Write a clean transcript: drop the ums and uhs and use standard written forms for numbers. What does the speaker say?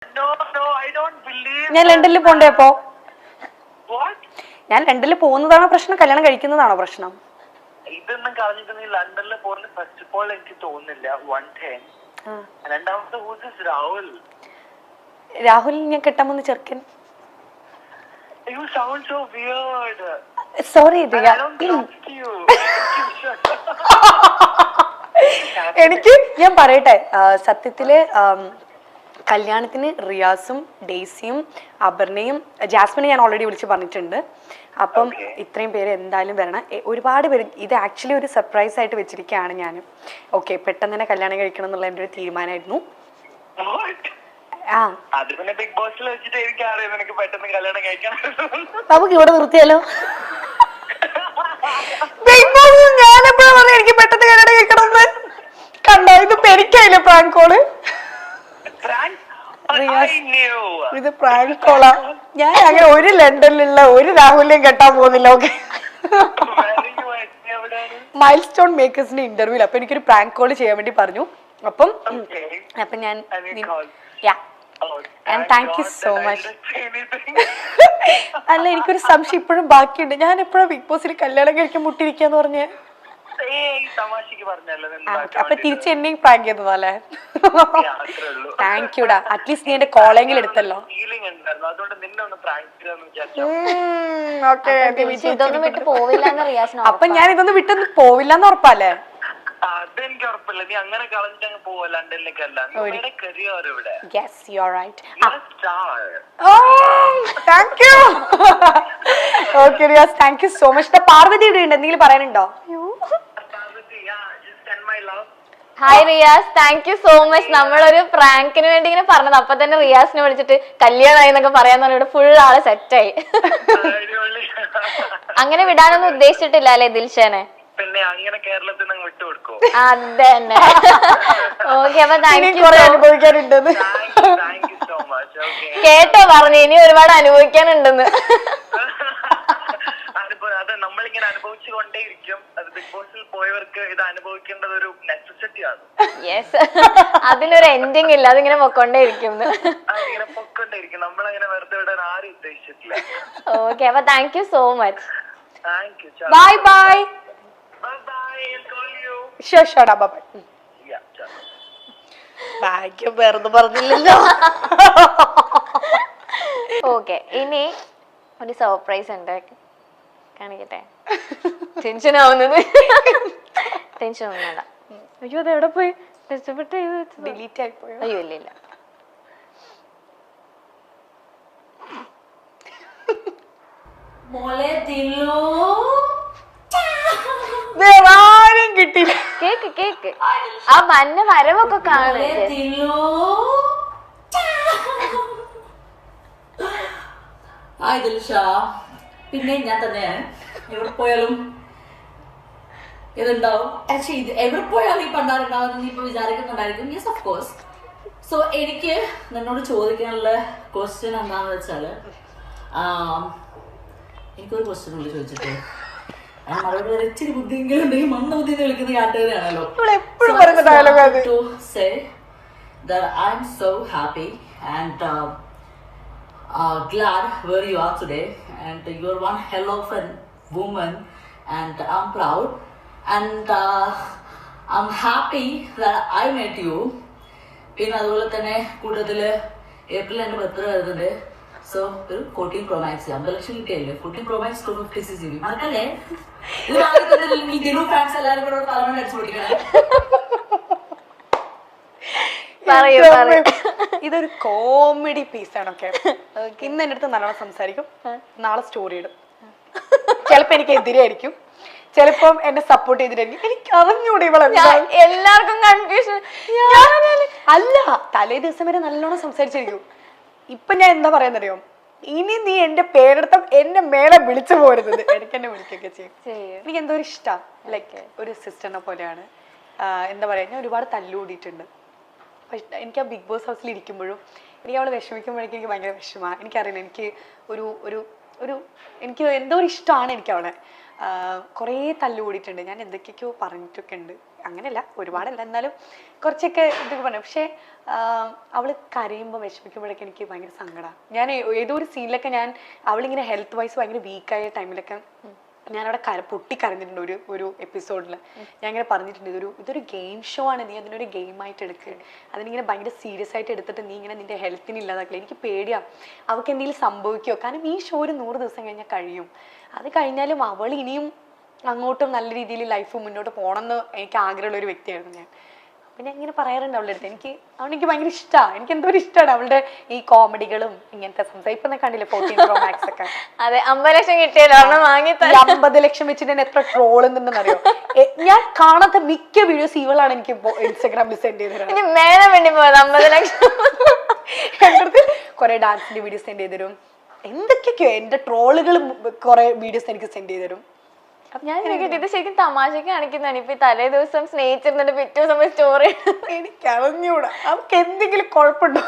No, no, I don't believe. ഞാൻ ലണ്ടനിൽ പോണ്ടേ അപ്പോ? What? ഞാൻ ലണ്ടനിൽ പോകുന്നതാണോ പ്രശ്നം, കല്യാണം കഴിക്കുന്നതാണോ പ്രശ്നം? ഇതൊന്നും കളഞ്ഞിട്ട് ലണ്ടനിൽ പോകുന്ന ഫസ്റ്റ് ഓഫ് ഓൾ എനിക്ക് തോന്നുന്നില്ല. One thing. രണ്ടാമത്തെ ഹൂസ് രാഹുൽ. രാഹുൽ ഞാൻ കെട്ടാമെന്ന് ചെറുക്കൻ. You sound so weird. Sorry Riya. I don't trust you. എനിക്ക് ഞാൻ പറയട്ടെ, സത്യത്തില് കല്യാണത്തിന് റിയാസും ഡെയ്സിയും അപർണയും ജാസ്മിനെ ഞാൻ ഓൾറെഡി വിളിച്ച് പറഞ്ഞിട്ടുണ്ട്. അപ്പം ഇത്രയും പേര് എന്തായാലും വരണം. ഒരുപാട് പേര് ഇത് ആക്ച്വലി ഒരു സർപ്രൈസ് ആയിട്ട് വെച്ചിരിക്കുകയാണ് ഞാൻ. ഓക്കെ, പെട്ടെന്ന് തന്നെ കല്യാണം കഴിക്കണം എന്നുള്ള എൻ്റെ ഒരു തീരുമാനമായിരുന്നു. ബിഗ് ബോസിൽ വെച്ചിട്ട് എനിക്ക് അറിയാം എനിക്ക് പെട്ടെന്ന് കല്യാണം കഴിക്കണം. നമുക്ക് ഇവിടെ നിർത്തിയാലോ? ബിഗ് ബോസ് ഞാൻ എപ്പോഴാ പറഞ്ഞു എനിക്ക് പെട്ടെന്ന് കല്യാണം കഴിക്കണമെന്ന്? കണ്ടോ, ഇത് പെരിക്കായില്ലേ പ്രാങ്ക് കോള്? ഇത് പ്രാങ്ക് കോളാ. ഞാൻ അങ്ങനെ ഒരു ലണ്ടനിലുള്ള ഒരു രാഹുലിനെയും കെട്ടാൻ പോകുന്നില്ല. ഓക്കെ, മൈൽ സ്റ്റോൺ മേക്കേഴ്സിന്റെ ഇന്റർവ്യൂല് അപ്പൊ എനിക്കൊരു പ്രാങ്ക് കോള് ചെയ്യാൻ വേണ്ടി പറഞ്ഞു. അപ്പം ഞാൻ താങ്ക് യു സോ മച്ച്. അല്ല, എനിക്കൊരു സംശയം ഇപ്പോഴും ബാക്കിയുണ്ട്. ഞാൻ എപ്പോഴാ ബിഗ് ബോസിൽ കല്യാണം കഴിക്കാൻ മുട്ടിരിക്കാന്ന് പറഞ്ഞേ? അപ്പൊ തിരിച്ച് എന്നെയും പ്രാങ്ക് ചെയ്തതല്ലേ? താങ്ക് യുടാ, അറ്റ്ലീസ്റ്റ് നീ എന്റെ കോളെങ്കിൽ എടുത്തല്ലോ. അപ്പൊ ഞാൻ ഇതൊന്നും വിട്ടൊന്നും പോവില്ലെന്ന് ഉറപ്പല്ലേ? അതെനിക്ക് ഉറപ്പില്ല. നീ അങ്ങനെ കളഞ്ഞിട്ട് പോവാ ലണ്ടനിലേക്കല്ല. Yes, you're right. Oh, thank you. Okay, Riyaz, thank you so much. Parvathi ഇവിടെ ഉണ്ട്, എന്തെങ്കിലും പറയാനുണ്ടോ? Hi Riyas, thank you so much. നമ്മളൊരു പ്രാങ്കിന് വേണ്ടി ഇങ്ങനെ പറഞ്ഞത്, അപ്പൊ തന്നെ റിയാസിനെ വിളിച്ചിട്ട് കല്യാണമായി എന്നൊക്കെ പറയാന്ന് പറഞ്ഞിട്ട് ഫുൾ ആള് സെറ്റായി. അങ്ങനെ വിടാനൊന്നും ഉദ്ദേശിച്ചിട്ടില്ല അല്ലെ ദിൽഷനെ? പിന്നെ അങ്ങനെ കേരളത്തിൽ നിന്ന് വിട്ടുകൊടുക്കോ? അതന്നെ. ഓക്കെ, അപ്പൊ അനുഭവിക്കാനുണ്ടെന്ന് കേട്ടോ പറഞ്ഞു. ഇനി ഒരുപാട് അനുഭവിക്കാനുണ്ടെന്ന്. അത് നമ്മളിങ്ങനെ അനുഭവിച്ചുകൊണ്ടേയിരിക്കും. അത് ബിഗ് ബോസിൽ പോയവർക്ക് ഇത് അനുഭവിക്കേണ്ടത് ഒരു നെസസിറ്റി ആണ്. യെസ്, അതിനൊരു എൻഡിങ് ഇല്ല, അതിങ്ങനെ പൊക്കൊണ്ടേയിരിക്കും. അതിങ്ങനെ പൊക്കൊണ്ടേയിരിക്കും. നമ്മളങ്ങനെ വെറുതെ വിടാൻ ആരും ഉദ്ദേശിച്ചിട്ടില്ല. ഓക്കെ, അപ്പൊ thank you so much. Thank you. Bye bye. ഭാഗ്യം വേറൊന്നും പറഞ്ഞില്ലല്ലോ. ഓക്കെ, ഇനി ഒരു സർപ്രൈസ് ഉണ്ട്, കാണിക്കട്ടെ. ടെൻഷൻ ആവുന്നത്. ടെൻഷൻ ഒന്നും വേണ്ട. അയ്യോ, അത് എവിടെ പോയി? ഡിലീറ്റ് ആയി പോയോ? അയ്യോ, ഇല്ല. വേറാരും കിട്ടില്ല. കേക്ക് ആ മഞ്ഞ വരവൊക്കെ കാണും. പിന്നെ ഞാൻ തന്നെയാണ്. എവിടെ പോയാലും ഇതുണ്ടാവും. ആക്ച്വലി ഇത് എവിടെ പോയാലും ഈ പണ്ടാറുണ്ടാവും നീ ഇപ്പൊ വിചാരിക്കുന്നുണ്ടായിരിക്കും. Yes, of course. സോ എനിക്ക് നിന്നോട് ചോദിക്കാനുള്ള ക്വസ്റ്റ്യൻ എന്താണെന്ന് വെച്ചാല്, എനിക്കൊരു ക്വസ്റ്റ്യൻ ഉള്ളു ചോദിച്ചിട്ട് മറുപടി വരെ ഇച്ചിരി ബുദ്ധിയെങ്കിലും ഉണ്ടെങ്കിൽ മണ്ണ ബുദ്ധി കളിക്കുന്ന കാട്ടുകാരാണല്ലോ. To say that I'm so happy and glad where you are today, and you're one hell of a woman, and I'm proud, and I'm happy that I met you. പിന്നെ അതുപോലെ തന്നെ കൂട്ടത്തില് ഏപ്രിൽ എൻ്റെ ബർത്ത്ഡേ വരുന്നുണ്ട്. So ഒരു 14 Pro Max 50 ലക്ഷം കിട്ടിയല്ലേ? 14 Pro Max 256 GB മറക്കല്ലേ? ഇത് വാങ്ങി തന്നില്ലെങ്കിൽ ജനു ഫാൻസ് എല്ലാവരും കൂടെ തലമുറ അടിച്ചു പൊട്ടിക്കണേ. ഇതൊരു കോമഡി പീസാണ്. ഓക്കെ, ഇന്ന് എൻ്റെ അടുത്ത് നല്ലോണം സംസാരിക്കും, നാളെ സ്റ്റോറി ഇടും. ചിലപ്പോ എനിക്ക് എതിരായിരിക്കും, ചിലപ്പം എന്നെ സപ്പോർട്ട് ചെയ്തിട്ടായിരിക്കും. എനിക്ക് അറിഞ്ഞൂടെ എല്ലാവർക്കും കൺഫ്യൂഷൻ. അല്ല, തലേ ദിവസം വരെ നല്ലോണം സംസാരിച്ചിരിക്കും. ഇപ്പൊ ഞാൻ എന്താ പറയാന്നറിയോ, ഇനി നീ എന്റെ പേരെടുത്ത എന്നെ മേലെ വിളിച്ചു പോരുന്നത്. എനിക്ക് എന്നെ വിളിക്കുകയൊക്കെ ചെയ്യും. എനിക്ക് എന്തോ ഒരു ഇഷ്ടം, ലൈക്ക് ഒരു സിസ്റ്ററിനെ പോലെയാണ്. എന്താ പറയാ, ഞാൻ ഒരുപാട് തല്ലുകൂടിയിട്ടുണ്ട്. പക്ഷെ എനിക്ക് ആ ബിഗ് ബോസ് ഹൗസിൽ ഇരിക്കുമ്പോഴും എനിക്ക് അവളെ വിഷമിക്കുമ്പോഴേക്കും എനിക്ക് ഭയങ്കര വിഷമമാണ്. എനിക്കറിയില്ല, എനിക്ക് ഒരു ഒരു ഒരു എനിക്ക് എന്തോ ഒരു ഇഷ്ടമാണ് എനിക്ക് അവളെ. കുറേ തല്ലുകൂടിയിട്ടുണ്ട്. ഞാൻ എന്തൊക്കെയൊക്കെയോ പറഞ്ഞിട്ടൊക്കെ ഉണ്ട്. അങ്ങനെയല്ല ഒരുപാടല്ല, എന്നാലും കുറച്ചൊക്കെ ഇതൊക്കെ പറഞ്ഞു. പക്ഷെ അവള് കരയുമ്പോൾ വിഷമിക്കുമ്പോഴൊക്കെ എനിക്ക് ഭയങ്കര സങ്കടമാണ്. ഞാൻ ഏതോ ഒരു സീനിലൊക്കെ അവളിങ്ങനെ ഹെൽത്ത് വൈസ് ഭയങ്കര വീക്കായ ടൈമിലൊക്കെ ഞാനവിടെ പൊട്ടിക്കരഞ്ഞിട്ടുണ്ട് ഒരു എപ്പിസോഡിൽ. ഞാൻ ഇങ്ങനെ പറഞ്ഞിട്ടുണ്ട്, ഇതൊരു ഗെയിം ഷോ ആണ്, നീ അതിനൊരു ഗെയിമായിട്ട് എടുക്കുക, അതിനിങ്ങനെ ഭയങ്കര സീരിയസ് ആയിട്ട് എടുത്തിട്ട് നീ ഇങ്ങനെ നിന്റെ ഹെൽത്തിന് ഇല്ലാതാക്കില്ല. എനിക്ക് പേടിയാണ് അവൾക്ക് എന്തെങ്കിലും സംഭവിക്കുമോ, കാരണം ഈ ഷോ ഒരു 100 ദിവസം കഴിഞ്ഞാൽ കഴിയും. അത് കഴിഞ്ഞാലും അവൾ ഇനിയും അങ്ങോട്ടും നല്ല രീതിയിൽ ലൈഫ് മുന്നോട്ട് പോകണമെന്ന് എനിക്ക് ആഗ്രഹമുള്ള ഒരു വ്യക്തിയായിരുന്നു ഞാൻ. പിന്നെ ഇങ്ങനെ പറയാറുണ്ട് അവളുടെ അടുത്ത്, എനിക്ക് ഭയങ്കര ഇഷ്ടമാണ്, എനിക്ക് എന്തോ ഇഷ്ടമാണ് അവളുടെ ഈ കോമഡികളും ഇങ്ങനത്തെ സംസാരം. ഇപ്പൊ കണ്ടില്ലേ 14 Pro Max ഒക്കെ. അതെ, 50 ലക്ഷം കിട്ടിയല്ലോ, ഒരെണ്ണം വാങ്ങി 50 ലക്ഷം വെച്ചിട്ട് ഞാൻ എത്ര ട്രോൾ ഉണ്ടെന്നറിയോ. ഞാൻ കാണാത്ത മിക്ക വീഡിയോസ് ഇവളാണ് എനിക്ക് ഇൻസ്റ്റാഗ്രാമിൽ സെൻഡ് ചെയ്ത് തരാം. ഇനി മേലെ വേണ്ടി പോയത് 50 ലക്ഷം. എൻ്റെ അടുത്ത് കുറെ ഡാൻസിന്റെ വീഡിയോസ് സെൻഡ് ചെയ്ത് തരും, എന്തൊക്കെയൊക്കെയോ എന്റെ ട്രോളുകൾ കുറെ വീഡിയോസ് എനിക്ക് സെൻഡ് ചെയ്ത് തരും. ഞാൻ ചോദിക്കട്ടെ, ഇത് ശരിക്കും തമാശക്ക് കാണിക്കുന്നതാണ്? ഇപ്പൊ തലേ ദിവസം സ്നേഹിച്ചിരുന്നിട്ട് പിറ്റേ ദിവസം സ്റ്റോറി എനിക്ക് അറിഞ്ഞൂടാ, അവർക്ക് എന്തെങ്കിലും കുഴപ്പമുണ്ടോ?